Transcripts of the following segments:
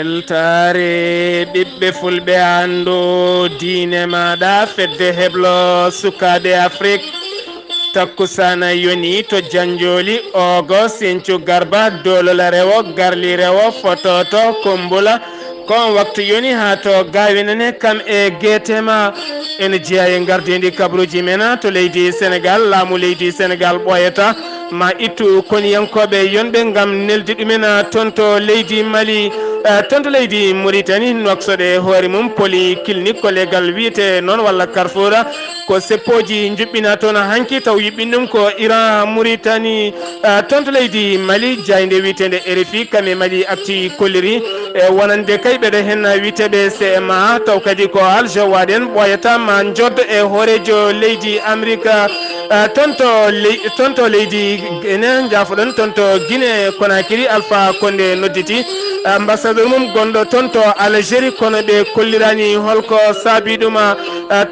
weltare ɓiɓɓe fulɓe andu diine maɗa fedde heblo sukaɓe afrique takkusana yoni to janjoli ogo sencu garba dolola rewo garli rewo fototo kumbula kon waktu yoni ha to gawinane kam e guetema ene jeeya e gardendi kabruji mena to leydi sénégal laamu leydi sénégal ɓoyata ma ittu koniyankoɓe yonɓe gam neldi ɗumena toon to leydi mali toon to leydi mauritanie noksoɗe hoore mum poli clinique collégal wiyete noon walla carrefour ko seppoji juɓɓina toon hanki taw yuɓɓin ɗum ko iran mauritanie toon to leydi mali jayde wiyetede RFI kame mali acti kolliri e wonande kay ɓeɗo hen witeɓe CMA taw kadi ko aljo waɗen ɓoyata ma joddo e hoorejo leydi amérique toon to leydi ene jafoɗon toon to guine konakiri alpha konde nodditi ambassadeur mum gonɗo toon to algérie kono ɓe kollirani holko saabi ɗuma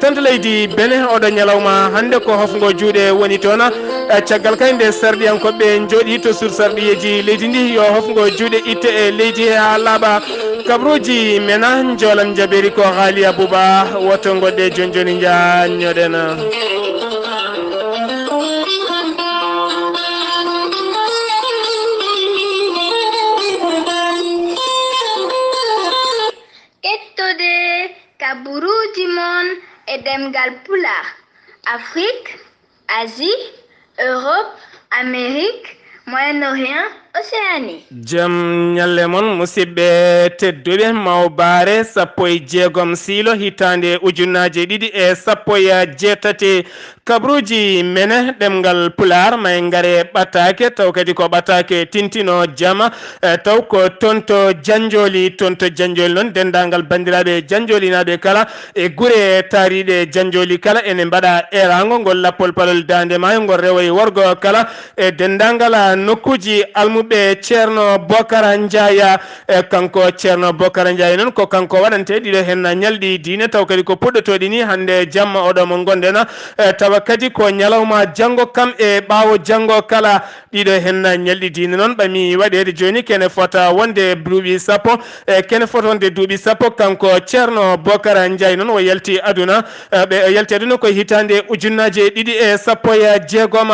toon to leydi benin oɗo ñalawma hande ko hofgo juuɗe woni toon caggal kay nde sarɗiyankoɓe jooɗi to sur sarɗiyeji leydi ndi yo hofgo juuɗe itte e leydi he ha laaɓa kabruji mena jolam jaɓeri ko haali abouba woto goɗɗe joni joni jañoɗen kaburuji mon e demgal pulaar Afrique, Asie, Europe, Amérique, Moyen-Orient, Océanie. Jam nyalle mon musidɓe tedduɓe mawbare sappo e jeegom siilo hitande ujunnaje ɗiɗi e sappo e jeetati kabruji mene ɗemgal pular may ngare ɓattake taw kadi ko ɓattake tintino jama taw ko tonto janjoli noon dendagal bandiraɓe janjolinaɓe kala e guure taariɗe janjoli kala ene mbaɗa erago ngol lappol palol dande maayo ngol rewoye worgo kala e dendagal nokkuji almuɓe ceerno bocara ndiaya kanko ceerno bocara ndiaya noon ko kanko waɗante ɗiɗo hen ñalɗi diine taw kadi ko puɗɗotoɗi ni hande jamma oɗo mo gonɗen tawa kadi ko ñalawma janggo kam e ɓaawo janggo kala ɗiɗo hen ñalɗi diine noon ɓami waɗede joni kene fota wonde duuɓi sappo kene fota wonde duuɓi sappo kanko ceerno bocara ndiaye noon o yalti aduna ɓe yalti aduna koye hitande ujunnaje ɗiɗi e sappo e jeegom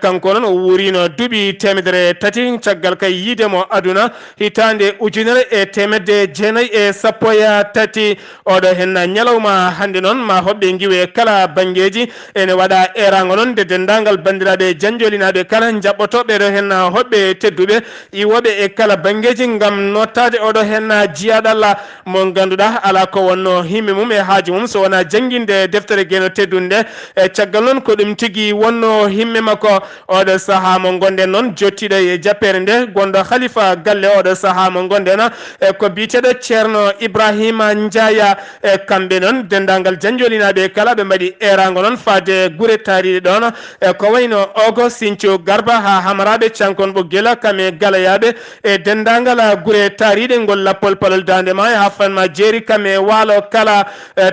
kanko noon o wuurino duuɓi temedere tati caggal kay yiidemo aduna hitande ujunere e temedde jeenayyi e sappo e tati oɗo hen ñalawma hande noon ma hoɓɓe giwe kala banggueji ene waɗa erago noon nde dendagal bandiraɓe janjolinaɓe kala jaɓɓotoɓe ɗo hen hoɓɓe tedduɓe iwoɓe e kala banggueji gam nottade oɗo hen jiyaɗalla mo ganduɗa ala ko wonno himɓe mum e haaji mum so wona jangguinde deftere gueno teddunde e caggal noon ko ɗum tigui wonno himme makko oɗo saaha mo gonɗen noon jottiɗo e jappere nde gonɗo khalifa galle oɗo saaha mo gonɗen e ko biteɗo ceerno ibrahima ndiaya e kamɓe noon dendagal janjolinaɓe kala ɓe mbaɗi erago noon faade guure taariɗe ɗon e ko wayno ogo sinthiou garba ha hamaraɓe cankon ɓoggela kame galayaɓe e dendagal guure taariɗe ngol lappol palol dande ma e haffanma jeeri kame waalo kala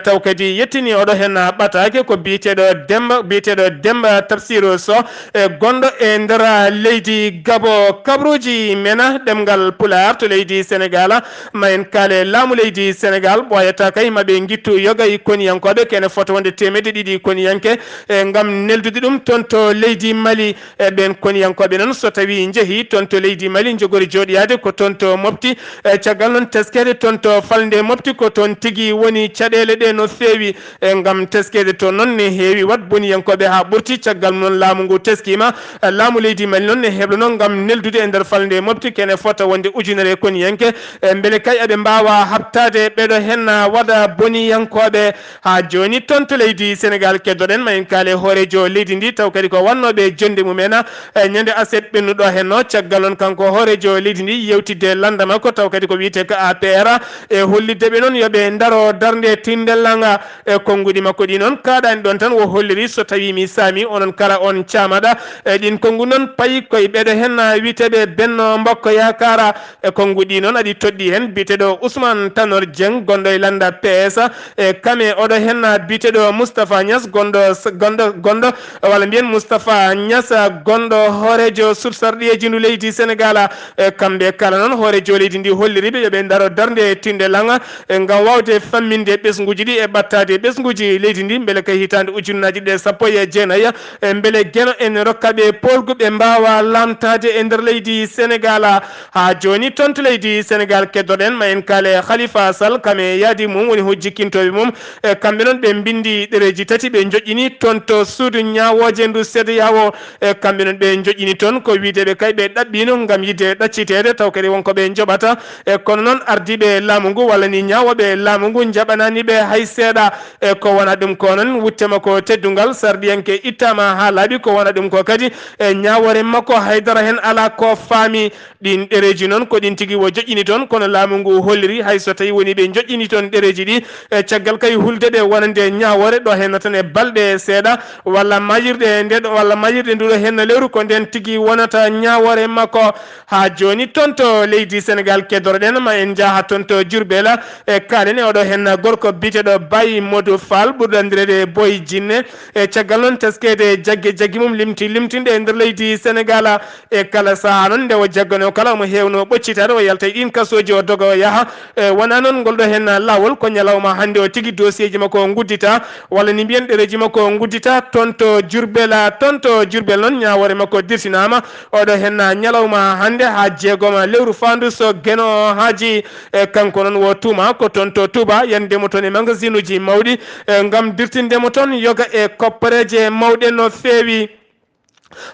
taw kadi yettini oɗo hen ɓatake ko biteɗo demba tafsir so e gonɗo e nder leydi gabo kabruji mena ɗemgal pular to leydi sénégal ma en kaale laamu leydi sénégal ɓoyata kay maɓe guittu yogay koniyankoɓe kene fota wonde temedde ɗiɗi koniyanke e gam neldude ɗum toon to leydi mali e ɓen koniyankoɓe noon so tawi jeehi toon to leydi mali jogori jooɗiyade ko toon to mofti e caggal noon teskede toon to falde mofti ko toon tigui woni caɗele ɗe no feewi e gam teskede toon noon ne heewi wat boniyankoɓe ha ɓurti caggal noon laamu ngu teskima laamu leydi mali noon ne heblono gam neldude e nder falde mofti kene fota wonde ujunere koniyanke e beele kay eɓe mbawa habtade ɓeɗo hen waɗa boniyankoɓe ha joni toon to leydi sénégal keddoɗen ma en kaale hoorejo leydi ndi taw kadi ko wannoɓe jonde mumen e ñande aset ɓennuɗo henno caggal on kanko hoorejo leydi ndi yewtidde landa makko taw kadi ko wiyete ko APR e holliddeɓe noon yooɓe daro darde tindellanga e konguɗi makko ɗi noon kaɗani ɗon tan wo holliri so tawi mi saami onon kala on camaɗa e ɗin konngudi noon payi koye ɓeɗo hen wiyete witeɓe benno mbokko yakara e konguɗi noon aɗi toɗɗi hen biteɗo Ousmane Tanor Dieng gonɗo e landa PS e kame oɗo hen biteɗo Moustapha Niass gonɗo walla mbiyen Moustapha Niass gonɗo hoorejo sursarɗiyeji ndu leydi Sénégal e kamɓe kala noon hoorejo leydi ndi holliriɓe yoɓe daro darde tinde langa ngam wawde famminde ɓesguji ɗi e ɓattade ɓesguji leydi ndi beele kay hitande ujunnaji ɗe 19 beele gueno en rokkaɓe polguɓe mbawa lamtade e nder leydi Sénégal ha joni toon to leydi Sénégal keddoɗen ma en kaale Khalifa Sall kame yaadi mum woni ho jikkintoɓe mum e kamɓe noon ɓe bindi ɗereji tati ɓe joƴƴini toon to suudu ñawoje ndu CEDEAO e kamɓe noon ɓe joƴƴini toon ko wideɓe kay ɓe ɗaɓɓino gam yidde ɗaccitede taw kadi wonko ɓe joɓata e kono noon ardiɓe laamu ngu walla ni ñawoɓe laamu ngu jaɓananiɓe hay seeɗa e ko wona ɗum ko noon wuttema ko teddungal sardiyanke ittama ha laaɓi ko wona ɗum ko kadi e ñawore makko haydara hen ala ko faami ɗin ɗereji noon ko ɗin tigui wo joƴƴini toon kono laamu ngu holliri hayso tawi woni ɓe joƴƴini toon ɗereji ɗi e caggal kay huldeɗe wonande ñawore ɗo henna tan e balɗe seeɗa walla mayirɗe ndeɗo walla mayirɗe nduɗo henna lewru ko nden tigui wonata ñawore makko ha joni toon to leydi Sénégal keddoroɗen ma en jaaha toon to Diourbel e kaalen e oɗo hen gorko biteɗo Baye Modou Fall ɓurɗandirede Boy Djiné e caggal noon teskede jaggue mum limtinde e nder leydi Sénégal e kala saaha noon nde o jaggano kala omo hewno ɓoccitade o yalta ɗin kasoji o doga o yaaha e wona noon ngol ɗo hen lawol ko ñalawma hande o tigui dossier ji makko guddita walla ni mbiyen ɗereji makko guddita toon to Diourbel noon ñawore makko dirtinama oɗo hen ñalawma hande ha jeegoma lewru fandu so gueno haaji e kanko noon wo tuma ko toon to Touba yandemo toon e magasin uji mawɗi gam dirtindemo toon yoga e koppareje mawɗe no feewi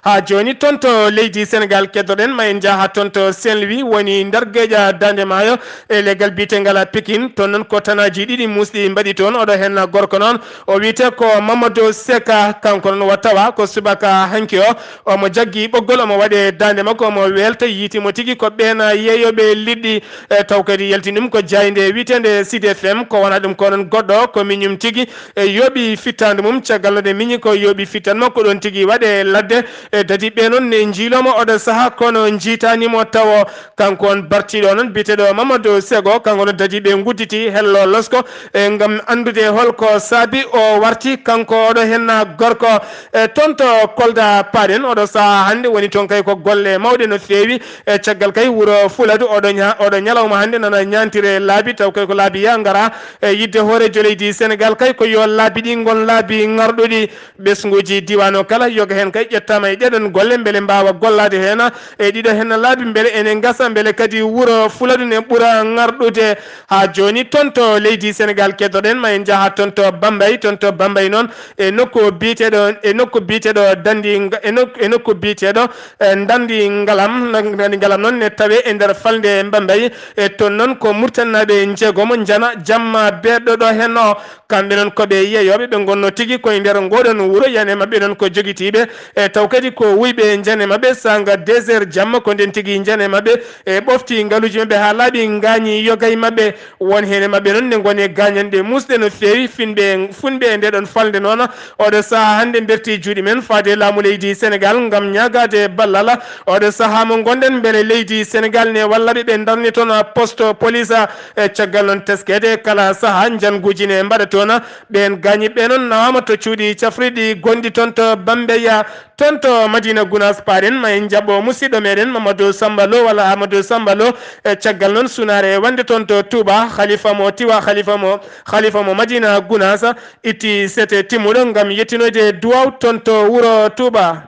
ha joni toon to leydi Sénégal keddoɗen ma en jaaha toon to Saint-Louis woni dargueƴa Dande Maayo e leggal bitegal Pikine toon noon ko tanaji ɗiɗi musɗi mbaɗi toon oɗo hen gorko noon o wiyete ko Mamadou Seka kanko noon wattawa ko subaka hanki o omo jaggui ɓoggol omo waɗe dande makko omo welta yitimo tigui ko ɓen yeeyoɓe liɗɗi taw kadi yaltinum ko jayde witede Sud FM ko wona ɗum ko noon goɗɗo ko miñum tigui e yooɓi fittande mum caggal nde miñi ko yooɓi fittan makko ɗon tigui waɗe ladde e dadi ɓe noon ne jiilomo oɗo saaha kono jiitanimo taw kanko on bartiɗo noon biteɗo Mamadou Sego kanko noon dadi ɓe gudditi hello losko e gam andude holko saabi o warti kanko oɗo hen gorko e toon to Kolda paɗen oɗo saaha hande woni toon kay ko golle mawɗe no feewi e caggal kay wuuro Fuladu oɗo ñalawma hande nana ñantire laabi taw kay ko laabi ya gara e yidde hoorejo leydi Sénégal kay ko yo laabi ɗi gon laabi garɗuɗi ɓesguji diwan o kala yoga hen kay ƴettama e ɗeɗon golle beele mbawa gollade hen e ɗiɗo hen laabi beele ene gasa beele kadi wuuro Fuladu ne ɓuura garɗude ha joni toon to leydi Sénégal keddoɗen ma en jaaha toon to Bambay noon e nokku biteɗo Dandi Ngalam noon ne tawe e nder falde Bambay e toon noon ko murtannaɓe jeegomo jana jamma beɗɗo ɗo hen o kamɓe noon koɓe yeeyoɓe ɓe gonno tigui koye nder ngoɗon wuuro yane mabɓe noon ko joguitiɓe e taw kadi ko wuyɓe jane mabɓe sanga 2 heures jamma ko nden tigui jane mabɓe e ɓofti ngaluji mabɓe ha laaɓi gañi yogay mabɓe won hen mabɓe noon ne goni gañanɗe musɗe no fewi funɓe e ndeɗon falde noon oɗo saaha hande berti juuɗe men faade laamu leydi Sénégal gam ñagade ballal oɗo saaha mo gonɗen beele leydi Sénégal ne wallaɓe ɓe darni toon poste police e caggal noon teskede kala saaha janguji ne mbaɗa toon ɓen gañiɓe noon nawama to cuuɗi cafriɗi gonɗi toon to Bambeya toon to Madina Gounass paɗen ma en jaɓɓo musidɗo meɗen Mamadou Samba Lo walla Amadou Samba Lo e caggal noon sunare wande toon to Touba khalifa mo Madina Gounass itti sete timmuɗo gam yettinoyde duwaw toon to wuuro Touba.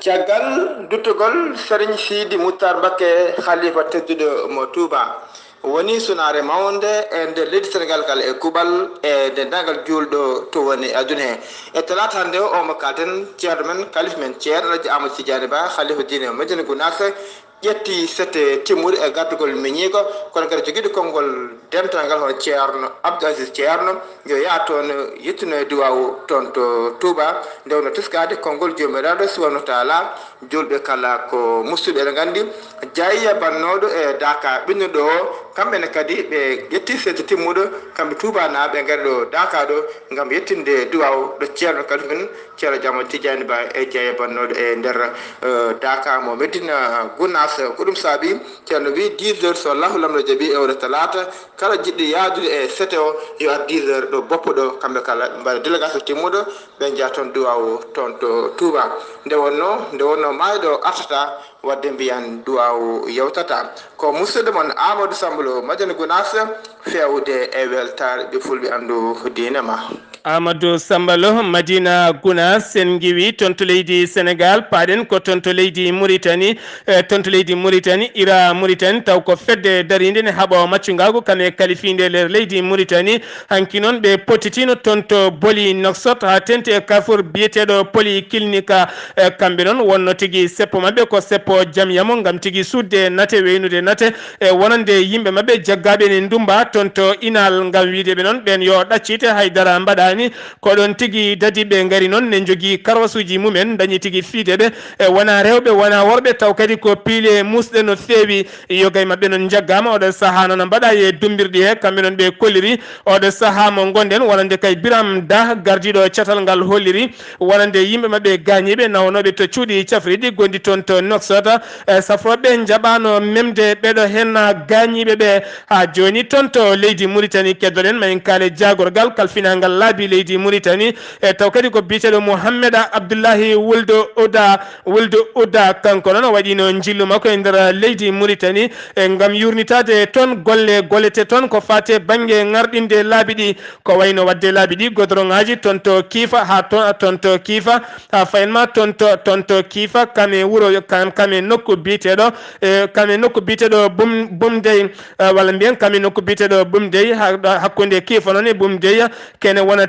caggal duttugol Serigne Sidi Moutar Mbacké khalifa tedduɗo mo Touba woni sunare mawnde e nder leydi Sénégal kala e kuɓal e dendagal julɗo to woni aduna he e talata hande omo kalten ceerno men kalifa men ceerno Alhaji Amadou Tidiane Ba khalifa diine Madina Gounass ƴetti sette timmude e gaddugol meñigo kono kadi joguiɗo konngol dental ngal hono ceerno Abdou Aziz ceerno yo yaa toon yettino e duwaw toon to Touba ndewno teskade konngol jomiraɗo subhanahu wa taala julɓe kala ko musidɓe eɗen gandi jayya bannoɗo e daka ɓinnuɗo o kamɓe ne kadi ɓe ƴetti sedde timmuɗo kamɓe tuubanaɓe ngari ɗo Dakar ɗo ngam yettinde duwaw ɗo ceerno kalifin ceerno Diamane Tidiani Ba e jeeya bannoɗo e nder Dakar mo Medina Gounass ko ɗum saabi ceerno wi 10 heures so Allahu lamɗo jaaɓi e oɗo talata kala jiɗɗo yaadude e sete o yo ar 10 heures ɗo boppo ɗo kamɓe kala mbaɗa délégation timmuɗo ɓe jeeya toon duwaw toon to Touba nde wonno mayɗo artata wadde mbiyan duwaw yewtata ko musidɗo mon Amadou Samblo Madina Gounass fewde e weltare ɓe fulɓe andu diine ma Amadou Sambalo Madina Gounass sen giwi tonto leydi Sénégal paɗen ko tonto leydi Mauritanie ira Mauritanie taw ko fedde darinde ne haɓa maccugago kame kalifinde ler leydi Mauritanie hanki noon ɓe pottitino tonto Boli Nouakchott ha tenti e Carrefour biyeteɗo polyclinique kamɓe noon wonno tigui seppo mabɓe ko seppo jamyamo gam tigui sudde nate weynude nate e wonande yimɓe mabɓe jaggaɓe ne ndumba tonto inal gam wideɓe noon ɓen yo ɗaccite haydara mbaɗani ko ɗon tigui dadi ɓe ngari noon ne jogui karwasuji mumen dañi tigui fiideɓe e wona rewɓe wona worɓe taw kadi ko piile musɗe no feewi yogay mabɓe noon jaggama oɗo saaha noon mbaɗa e dumbirɗi he kamɓe noon ɓe kolliri oɗo saaha mo gonɗen wonande kay Biram Da gardiɗo catal ngal holliri wonande yimɓe mabɓe gañiɓe nawnoɓe to cuuɗi cafriɗi gondi toon to Nouakchott safroɓe jaɓano memde ɓeɗo hen gañiɓe ɓe ha joni toon to leydi Mauritanie keddoɗen mayen kaale jagorgal kalfinangal laabi leydi Mauritanie e taw kadi ko biteɗo Mouhamed Abdoullahi Wuldo Oda kanko noon waɗino jillu makko e nder leydi Mauritanie e gam yurnitade toon gollete toon ko fate banggue ngarɗinde laabi ɗi ko wayno wadde laabi ɗi godron ngaji toon to Kifa ha toon to Kifa ha fayenma toon to Kifa kame wuro kame nokku biteɗo Bumdey walla mbiyen kame nokku biteɗo Bumdey hakkude Kifa noon e Bumdey kene wona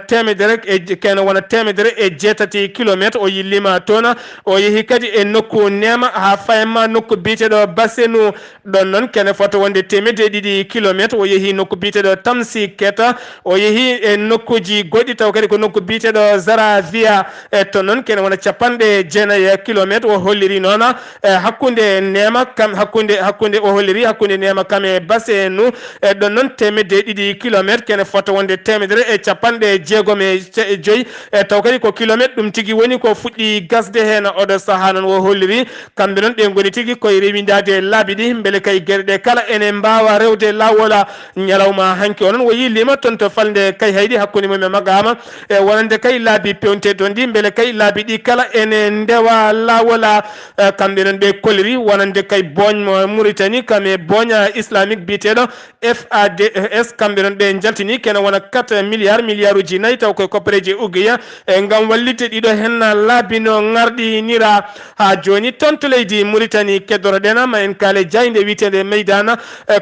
temedere e jeetati kilométre o yillima toon o yeehi kadi e nokku Nema ha fayma nokku biteɗo Bassenu ɗon noon kene foto wonde 200 kilométre o yeehi nokku biteɗo Tamsi Keta o yeehi e nokkuji goɗɗi taw kadi ko nokku biteɗo Zaravia e to noon kene wona 90 kilométre o holliri noon hakkude Nema kam hakkude o holliri hakkude Nema kam e Bassenu e ɗon noon 200 kilométre kene foto wonde 1jeegom e taw kadi ko kilométre ɗum tigui woni ko fuɗɗi gasde hen oɗo saaha noon o holliri kamɓe noon ɓe goni tigui koye rewidade laabi ɗi beele kay gueɗe ɗe kala ene mbawa rewde lawola ñalawma hanki onon o yillima toon to falde kay haydi hakkude mum e magama e wonande kay laabi pewnte toon ɗi beele kay laabi ɗi kala ene ndewa lawola kamɓe noon ɓe kolliri wonande kay boñmo Mauritanie kame boña islamique biteɗo FADES kamɓe noon ɓe jaltini kene wona 4 milliard uji nayyi taw koye koppareji uguiya e gam wallidde ɗiɗo hen laabino ngarɗinira ha joni toon to leydi Mauritanie keddoroɗen ma en kaale jayde witede meydana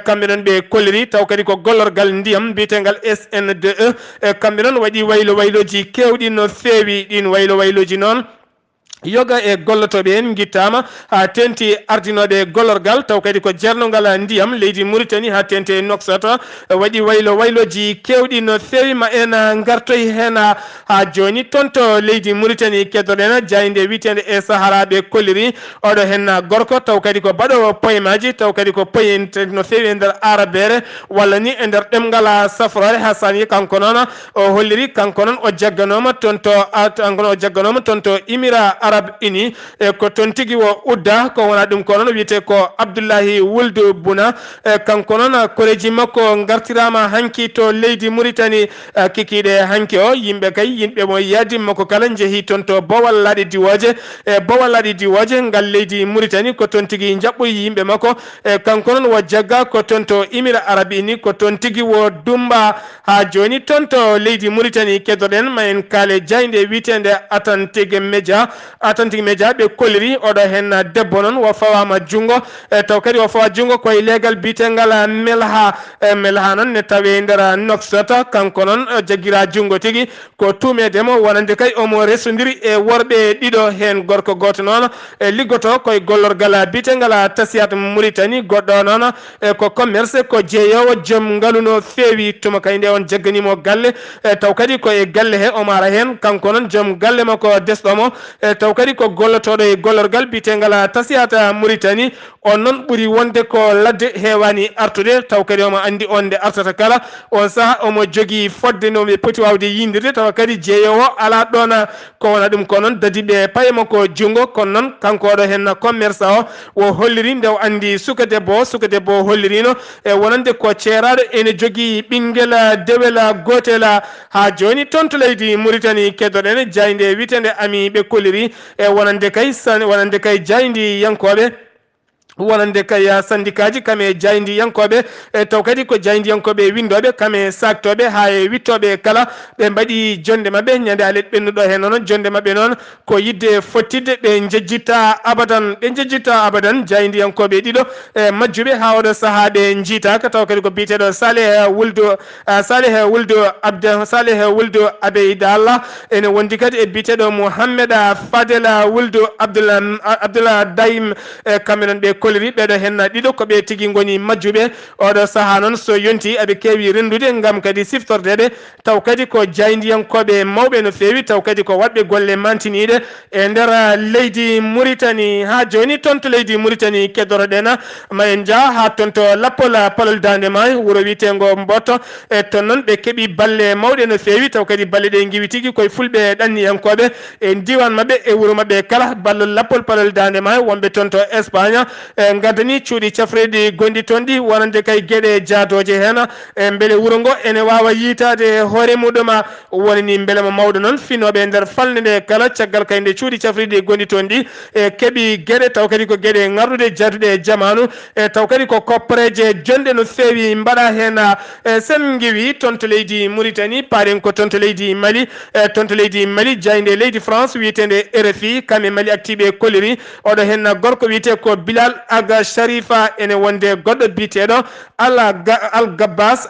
kamɓe noon ɓe kolliri taw kadi ko gollorgal ndiyam bitegal SNDE kamɓe noon waɗi wayloji kewɗi no feewi ɗin wayloji noon yoga e gollotoɓe en guittama ha tenti ardinoɗe gollorgal taw kadi ko jernogal ndiyam leydi Mauritanie ha tenti Nouakchott waɗi wayloji kewɗi no fewi ma en gartoy hen ha joni toon to leydi Mauritanie keddoɗen jayde witede e saharaɓe kolliri oɗo hen gorko taw kadi ko baɗowo poyemaji taw kadi ko poye no fewi e nder arabere walla ni e nder ɗemgal safrore ha sani kanko noon o holliri kanko noon o jagganoma toon to Émirats Arabes Unis e ko toon tigui o udda ko wona ɗum ko noon wiyete ko Abdoullahi Wuld Bouna kanko noon koreji makko gartirama hanki to leydi Mauritanie kikiɗe hanki o yimɓe mo yadimma ko kala jeehi toon to bowal laaɗe diwoje ngal leydi Mauritanie ko toon tigui jaɓɓoyi yimɓe makko kanko noon wo jagga ko toon to Émirats Arabes Unis ko toon tigui wo dumba ha joni toon to leydi Mauritanie keddoɗen ma en kaale jayde witede Atlantique Média ɓe kolliri oɗo hen debbo noon wo fawama jungo taw kadi o fawa jungo koye leegal bitengal melha noon ne tawe nder Nouakchott kanko noon jagguira jungo tigui ko tumedemo wonande kay omo resodiri e worɓe ɗiɗo hen gorko goto noon liggoto koye gollorgal bitengal Tasiat Mauritanie goɗɗo noon ko commerce ko jeeyowo joom ngaalu no feewi tuma kay nde on jagganimo galle taw kadi koye galle he omo ara hen kanko noon joom galle makko desɗomo taw taw kadi ko gollotoɗo e gollorgal bitengal tasiyata Mauritanie on non ɓuri wonde ko ladde hewani artude taw kadi omo andi on nde artata kala on saaha omo jogui fodde no ɓe poti wawde yindirde tawa kadi jeeyowo ala ɗon ko wona ɗum ko noon dadiɓe paye makko jungo kono noon kanko oɗo hen commerçant o holliri nde o andi suka debbo o hollirino e wonande ko ceeraɗo ene jogui ɓinguel dewel gotel ha joni toon to leydi Mauritanie keddoɗen jayde witende ami ɓe kolliri e wonande kay jaydi yankoɓe wonande kay syndicat ji kame jaydi yankoɓe e taw kadi ko jaydi yankoɓe windoɓe kame saktoɓe ha e wittoɓe kala ɓe mbaɗi jonde mabɓe ñande alet ɓennuɗo hen noon jonde mabɓe noon ko yidde fottidde ɓe jejjitta abadan jaydi yankoɓe ɗiɗo e majjuɓe ha oɗo saaha ɓe jiitaka taw kadi ko biteɗo Saleh wuldu Abeydallah ene wondi kadi e biteɗo Mouhamed Fadel wuldu Abdullah Daim kamɓe noon ɓe koliri ɓeɗo hen ɗiɗo ko ɓe tigui goni majjuɓe oɗo saaha noon so yonti aɓe kewi rendude gam kadi siftordeɓe taw kadi ko jaydiyankoɓe mawɓe no fewi taw kadi ko waɗɓe golle mantiniɗe e nder leydi Mauritanie ha joni toon to leydi Mauritanie keddoroɗen ma en jaa ha toon to lappol palol dande ma wuuro witego Mboto e toon noon ɓe keeɓi balle mawɗe no fewi taw kadi balle ɗe giwi tigui koye fulɓe ɗanniyankoɓe e diwan mabɓe e wuuro mabɓe kala ballol lappol palol dande ma wonɓe toon to Espagne gaddani cuuɗi cafreɗi gondi toon ɗi wonande kay gueɗe jaadoje hen e beele wuuro ngo ene wawa yitade hoore muɗum wonani beelema mawɗo noon finoɓe nder falde nde kala caggal kay nde cuuɗi cafriɗi gondi toon ɗi e keeɓi gueɗe taw kadi ko gueɗe gardude jaaduɗe e jamanu e taw kadi ko koppareje jonde no fewi mbaɗa hen sen giwi toon to leydi Mauritanie paren ko toon to leydi Mali e toon to leydi Mali jayde leydi France wiyetede RFI kamɓe Mali actiɓe koliri oɗo hen gorko wiyete ko Bilal Aga Sharifa ene wonde goɗɗo biteɗo Al Gabbas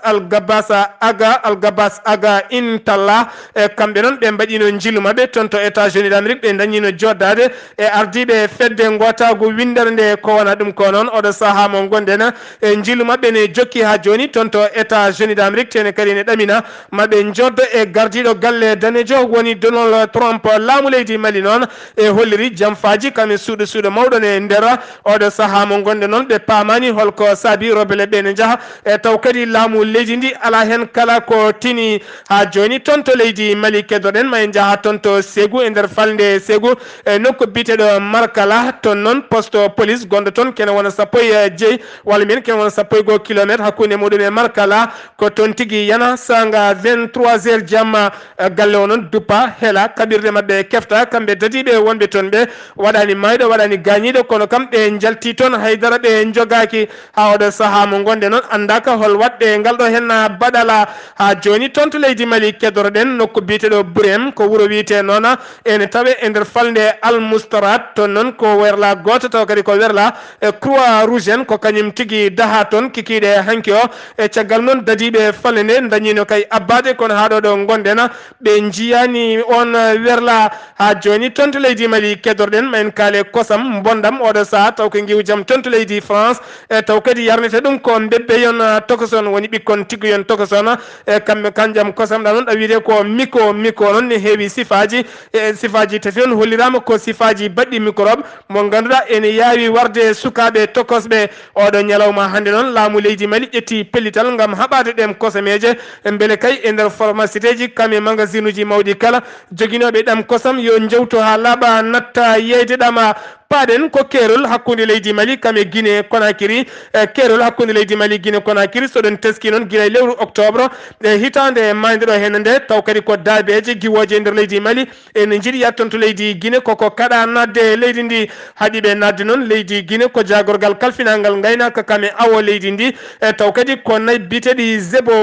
Aga Intalla e kamɓe noon ɓe mbaɗino jilu mabɓe toon to États-Unis d'Amérique ɓe dañino joddade e ardiɓe fedde gotagu windere nde ko wona ɗum ko noon oɗo saaha mo gonɗen e jilu mabɓe ne jokki ha joni toon to États-Unis d'Amérique tene kadi ne ɗamina maɓe joddo e gardiɗo galle danejo woni Donald Trump laamu leydi Mali noon e holliri jamfaji kame suuɗo mawɗon e nder oɗo saaha mo gonɗe noon ɓe pamani holko saabi robele ɓe ne jaaha e taw kadi laamu leydi ndi ala hen kala ko tini ha joni toon to leydi Mali keddoɗen ma en jaaha toon to Ségou e nder falde Ségou e nokku biteɗo Markala toon noon poste police gonɗo toon kene wona sappo e jeeyi walla mbiyen kene wona sappo e goo kilométre hakkude muɗum e Markala ko toon tigui yana sanga 23 heures jamma galle o noon duppa heela kaɓirɗe mabɓe kefta kamɓe dadiɓe wonɓe toon ɓe waɗani mayɗo waɗani gañiɗo kono kam ɓe jalti toon haydara ɓe jogaki ha oɗo saaha mo gonɗe noon andaka hol waɗɗe ngal ɗo hen baɗala ha joni toon to leydi Mali keddoroɗen nokku biteɗo Bourem ko wuuro wiyete noon ene tawe e nder falde Al Moustarat toon noon ko werla goto taw kadi ko werla e Croix Rouge en ko kañum tigui daha toon kikiɗe hanki o e caggal noon dadiɓe falde nde dañino kay abbade kono ha ɗo gonɗen ɓe jiyani on werla ha joni toon to leydi Mali keddoroɗen ma en kaale kosam bondam oɗo saaha taw ko giwu jaam toon to leydi France e taw kadi yarnete ɗum ko bebbe yon tokoson woni ɓikkon tiggu yon tokoson e kamɓe kanjam kosam ɗa noon ɗa wiyete ko miko noon ne heewi sifaji e sifaji tafi on hollirama ko sifaji baɗɗi microbe mo ganduɗa ene yawi warde sukaɓe tokosɓe oɗo ñalawma hande noon laamu leydi Mali ƴetti pellital gam haɓade ɗem kosameje beele kay e nder pharmacie ji kame magasin uji mawɗi kala joguinoɓe ɗam kosam yo jewto ha laaɓa natta yeyde ɗama paɗen ko keerol hakkude leydi Mali kame Guinée Conakry keerol hakkude leydi Mali Guinée Conakry soɗon teski noon guila lewru octobre e hitande maydeɗo hen nde taw kadi ko daabeje guiwoje e nder leydi Mali ene jiiɗi yatton to leydi Guinée koko kaɗa nadde leydi ndi haaɗiɓe nadde noon leydi Guinée ko jagorgal kalfinalgal gaynaka kame awo leydi ndi e taw kadi ko nayi biteɗi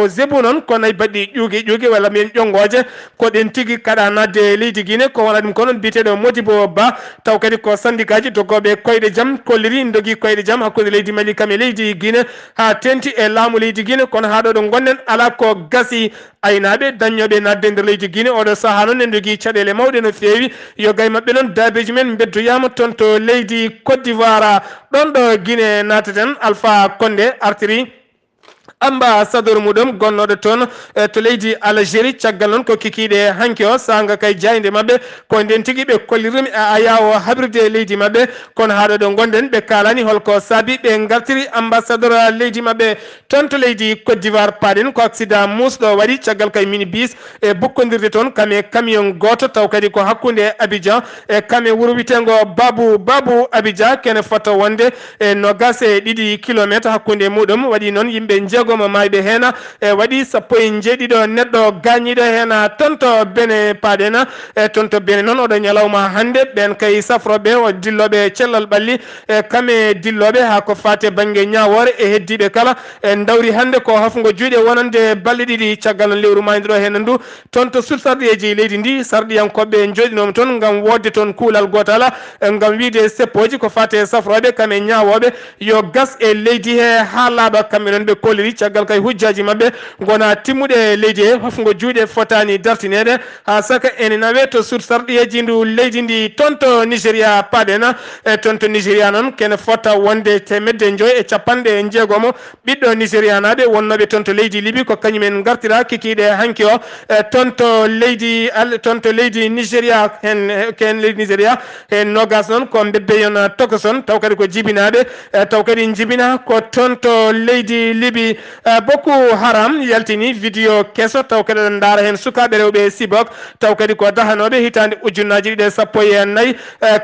zebo noon ko nayi baɗɗi ƴuugi walla min ƴongoje ko ɗen tigui kaɗa nadde leydi Guinée ko wona ɗum ko noon biteɗo Modibo Ba taw kadi ko syndicat ji dogoɓe koyɗe jaam kolliri dogui koyɗe jaam hakkude leydi Mali kame leydi Guinée ha tenti e laamu leydi Guinée kono ha ɗo gonɗen ala ko gasi aynaɓe dañoɓe nadde nder leydi Guinée oɗo saaha noon en jogui caɗele mawɗe no fewi yo gay mabɓe noon daabeji men beddoyama toon to leydi Côte d'Ivoire ɗon ɗo Guinée nateten Alpha Condé artiri ambassadeur muɗum gonnoɗo toon to leydi Algérie caggal noon ko kikiɗe hanki o sanga kay jayde mabɓe ko nden tigui ɓe kollirimi a yawo habrude leydi mabɓe kono haɗo ɗo gonɗen ɓe kalani holko saabi ɓe gartiri ambassadeur leydi mabɓe toon to leydi Côte d'Ivoire paɗen ko accident musɗo waɗi caggal kay mini bis e bukkodirde toon kame camion goto taw kadi ko hakkude Abidjan e kame wuuro witengo Babou Abidjan kene fota wonde e nogas e 2 kilométre hakkude muɗum waɗi noon yimɓe jeegomo mayɓe hen e waɗi 17 neɗɗo gañiɗo hen tonto bene paɗena e tonto bene noon oɗo ñalawma hande ɓen kay safroɓe o dilloɓe cellal ɓalli e kame dilloɓe ha ko fate banggue ñawore e heddiɓe kala e dawri hande ko hafgo juuɗe wonande balɗe ɗiɗi caggal no lewru mayde ɗo hen ndu toon to sursarɗeji leydi ndi sarɗiyankoɓe joɗinoma toon gam wodde toon kuulal gotal gam wiide seppoji ko fate safroɓe kame ñawoɓe yo gas e leydi he ha laaɓa kamɓe noon ɓe kolliri caggal kay hujjaji mabɓe gona timmuɗe leydi he hafgo juuɗe fotani dartinede ha saka ene nawe to sursarɗiyeji ndu leydi ndi toon to Nigéria paɗena e toon to Nigéria noon kene fota wonde 150 ɓiɗɗo Nigéria naɓe wonnoɓe toon to leydi Libi ko kañumen gartira kikiɗe hanki o toon to leydi Nigéria ken leydi Nigéria hen nogas noon ko Mbebbeyon Tokoson taw kadi ko jibinaɓe taw kadi jibina ko toon to leydi Libi Boko Haram yaltini vidéo kesso taw kadi ɗon daara hen sukaɓe rewɓe Sibok taw kadi ko dahanoɓe hitande ujunnaji ɗiɗi e 14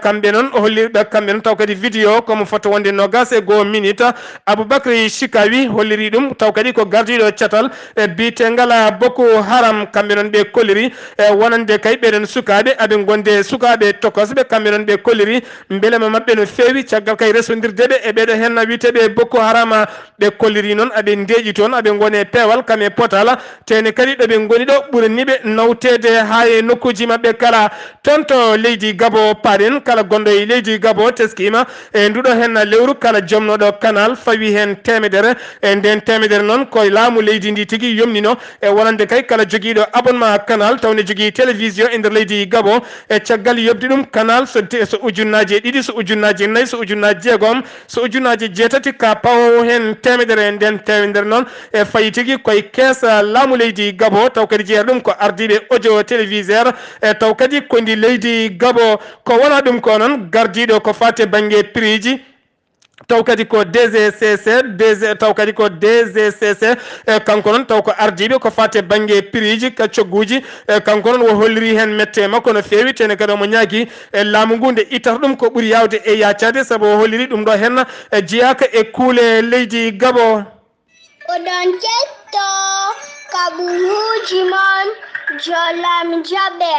kamɓe noon o holliriɓe kamɓe noon taw kadi vidéo komo foto wonde nogas e 1 minute Aboubacry Chikawi holliri ɗum taw kadi ko gardiɗo catal e bitegal Boko Haram kamɓe noon ɓe kolliri e wonande kay ɓeɗen sukaɓe aɓe gonde sukaɓe tokosɓe kamɓe noon ɓe kolliri beelema mabɓe no fewi caggal kay resodirdeɓe e ɓeɗo hen witeɓe Boko Haram ɓe kolliri noon aɓe ndeeƴi toon aɓe gone peewal kame potala tene kadi ɗoɓe goni ɗo ɓuraniɓe nawtede ha e nokkuji mabɓe kala toon to leydi Gabo paɗen kala gonɗo e leydi Gabo teskima e nduɗo hen lewru kala jomnoɗo canal fawi hen temedere e nden temedere noon koye laamu leydi ndi tigui yomnino e wonande kay kala joguiɗo abonnement canal tawne jogui télévision e nder leydi Gabo e caggal yobdi ɗum canal so ujunnaji 2 so ujunnaji 4 so ujunnaji 6 so ujunnaji 7 ka pawo hen temedere e nden temedere noon e fayi tigui koye keesa laamu leydi Gabo taw kadi jeeya ɗum ko ardiɓe audio téléviseur e taw kadi kondi leydi Gabo ko wona ɗum ko noon gardiɗo ko fate banggue prix ji taw kadi ko DGCC taw kadi ko DGCC kanko noon taw ko ardiɓe ko fate banggue prix ji ka cogguji kanko noon wo holliri hen mette makko no fewi tene kadi omo ñaagui e laamu ngu nde ittata ɗum ko ɓuuri yawde e yaccade saabu o holliri ɗum ɗo hen jeyaka e kuule leydi Gabo oɗon ketto kaɓuruji mon jolam jaɓe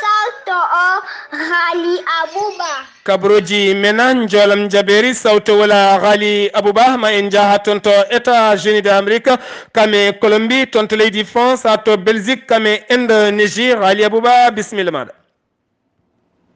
sawto o Ghali Abouba kabruji mena jolam jaberi sawto wala Ghali Abouba ma en jaha toon to États-Unis d'Amérique kame Colombie toon to leydi France ha to Belgique kame Indonésie Ghali Abouba bisimilla maɗa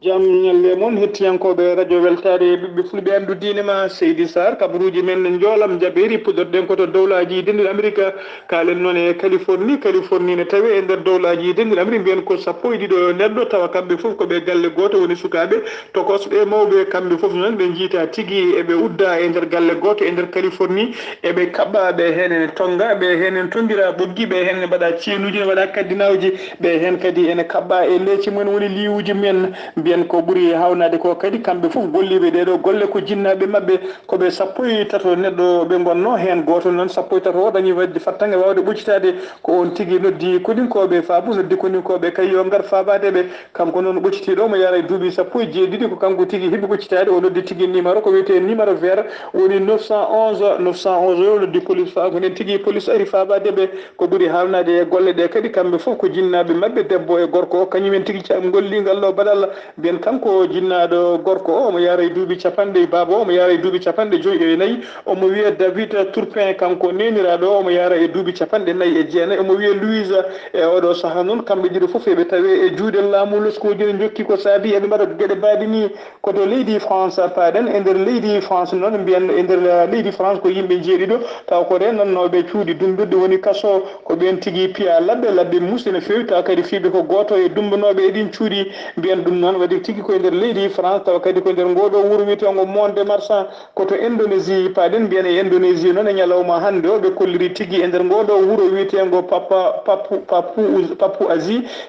jam ñalle moon hettiyankoɓe radio weltare ɓiɓɓe fulɓe andu dinema Seydi Sarr kabaruji men ne joolam jaɓeri puɗɗorɗen koto dowlaji denduɗi Amérique kalen noon e Californie ne tawi e nder dowlaji denduɗi Amérique mbiyen ko 12 neɗɗo tawa kamɓe foof koɓe galle goto woni sukaɓe tokosɓe mawɓe kamɓe foof noon ɓe jiita tigui eɓe udda e nder galle goto e nder Californie eɓe kaɓɓaɓe hen ene tonga ɓe hen en tondira ɓoggi ɓe hen ne mbaɗa ceenuji ne waɗa kaddinawji ɓe hen kadi ene kaɓɓa e leeci mumen woni liwuji men mbiyen ko ɓuuri hawnade ko kadi kamɓe fof golliɓe ɗeɗo golle ko jinnaɓe mabɓe koɓe 13 neɗɗo ɓe gonno hen goto noon 13 o dañi wadde fattange wawde ɓoccitade ko on tigui noddi kodinkoɓe faabu noddi kodinkoɓe kay yo gar fabadeɓe kanko noon ɓoccitiɗo mo yara e duuɓi 17 ko kanko tigui heeɓi ɓoccitade o noddi tigui numéro ko wiyete numéro vert woni 911 o noddi police fa ko nen tigui police ari fabadeɓe ko ɓuuri hawnade e golle ɗe kadi kamɓe fof ko jinnaɓe mabɓe debbo e gorko o kañumen tigui golligal ɗo baɗalla mbiyen kanko jinnaɗo gorko o omo yara e duuɓi capanɗe baba o omo yara e duuɓi 54 omo wiya David Turpin kanko neniraɗo o omo yara e duuɓi 49 omo wiya Louise e oɗo saaha noon kamɓe ɗiɗo foof eɓe tawe e juuɗe laamu leskoji ne jokki ko saabi eɓe mbaɗa gueɗe mbaɗi ni koto leydi France paɗen e nder leydi France noon mbiyen e nder leydi France ko yimɓe jeeɗiɗo taw ko renannoɓe cuuɗi dumbirɗe woni kaso ko ɓen tigui piya labɓe musde no fewi taw kadi fiiɓe ko goto e dumbanoɓe eɗin cuuɗi mbiyen ɗum noon waɗi tigi koye nder leydi France tawa kadi koye nder ngoɗo wuuro wiyetengo monde marchand koto Indonésie paɗen mbiyen e Indonésie noon e ñalawma hannde o ɓe kolliri tigi e nder ngoɗo wuuro wiyetengo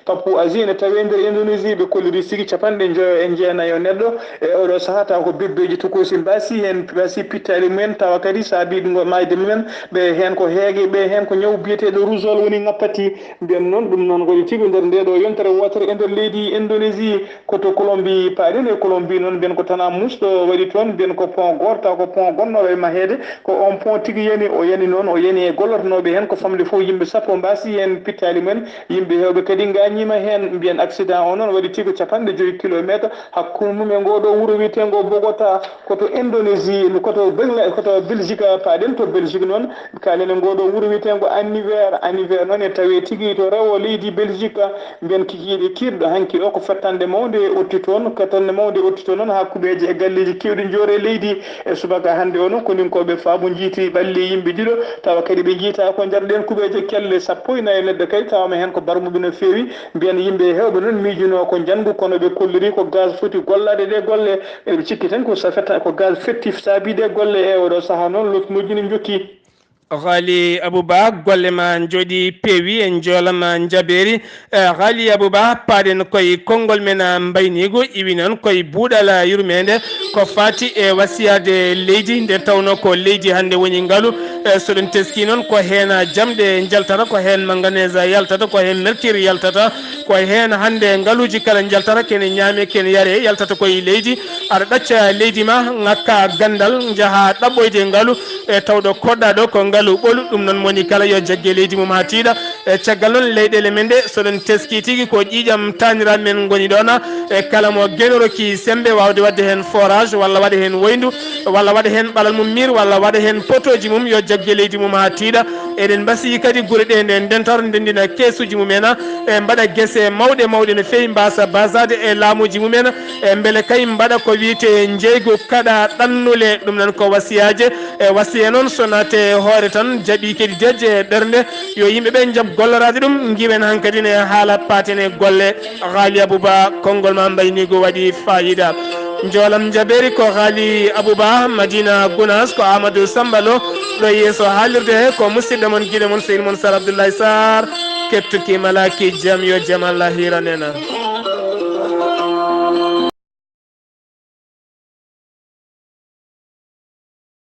Papou Asie ne tawi nder Indonésie ɓe kolliri sigi capanɗe jeenayo neɗɗo e oɗo saaha taw ko bebbeji tukosi mbasi hen mbasi pittali mumen tawa kadi saabi ɗum mayde mumen ɓe hen ko heegue ɓe hen ko ñaw biyeteɗo rougeole woni ngappati mbiyen noon ɗum noon waɗi tigi nder ndeɗo yontere wotere e nder leydi Indonésie koto Colombie paɗen e Colombie noon mbiyen ko tana musɗo waɗi toon mbiyen ko pont goto taw ko pont gonnoɗo e mahede ko on pont tigui yani o yani noon o yani e gollotanoɓe hen ko famde fof yimɓe sappo mbasi hen pittali mumen yimɓe hewɓe kadi gañima hen mbiyen accident o noon waɗi tigui 5 kilométre hakkude mum e ngoɗo wuuro wiyetengo Bogota koto Indonésie koto Belgique paɗen to Belgique noon kalen e ngoɗo wuuro wiyetengo anniver noon e tawi tigui to rewo leydi Belgique mbiyen kikiɗe kirɗo hanki o ko fettande mawde otti toon katande mawde otti toon noon hakkudeji e galleji kewɗi joore leydi e subaka hannde o noon konin koɓe faabo jiiti ɓalli yimɓe ɗiɗo tawa kadi ɓe jiita ko jarɗen kuɓeje kelle 14 ledde kadi tawama hen ko barmuɓe no feewi mbiyen yimɓe hewɓe noon miijuno ko jandu kono ɓe kolliri ko gaz foti gollade ɗe golle eɓe cikki tan ko ko gaz fettif saabiɗe golle e oɗo saaha noon lottunoji ne jokki Ghali Abouba golle ma jooɗi peewi en joolama jabeeri Ghali Abouba paaɗen koye konngol men mbaynigo iwi noon koye buuɗal yurmede ko fati e wasiyade leydi nde tawno ko leydi hannde woni ngaalu soɗen teski noon ko heen jamɗe jaltata ko heen manganese yaltata ko heen mercure yaltata ko heen hannde ngaaluji kala jaltata kene ñaame kene yare yaltata koye leydi aɗa ɗacca leydi ma ngakka gandal jaaha ɗaɓɓoyde ngaalu e tawɗo koɗɗa ɗo ko ngaalu ɓolu ɗum noon moni kala yo jaggue leydi mum ha tiiɗa e caggal noon leyɗele men ɗe soɗen teski tigui ko ƴiƴam taniraɓe men goni ɗon e kala mo gueɗoroki sembe wawde wadde hen forage walla waɗa hen woyndu walla waɗa hen ɓalal mum mir walla waɗa hen potoji mum yo jaggue leydi mum ha tiiɗa eɗen mbasi kadi guure ɗe nde ndentar ndendina keesuji mumen e mbaɗa guese mawɗe no fewi mbasa basade e laamuji mumen e beele kay mbaɗa ko wiyete jeygu kaɗa ɗannule ɗum noon ko wasiyaje e wasiya noon so naate hoore tan jaaɓi kadi deje ɓernde yo yimɓeɓe jaab gollorade ɗum giwen hankkadi ne haala patene golle Ghali Abouba konngol ma mbaynigo waɗi fayida joolam jaɓeri ko Ghali Abouba Madina Gounas ko Amadou Sambalo ɗo yeeso haalirde he ko musidɗo mon guiɗo mon seydi mon Sar Abdoulaye Sarr kettuki malaki jaam yo jaam Allah hiranena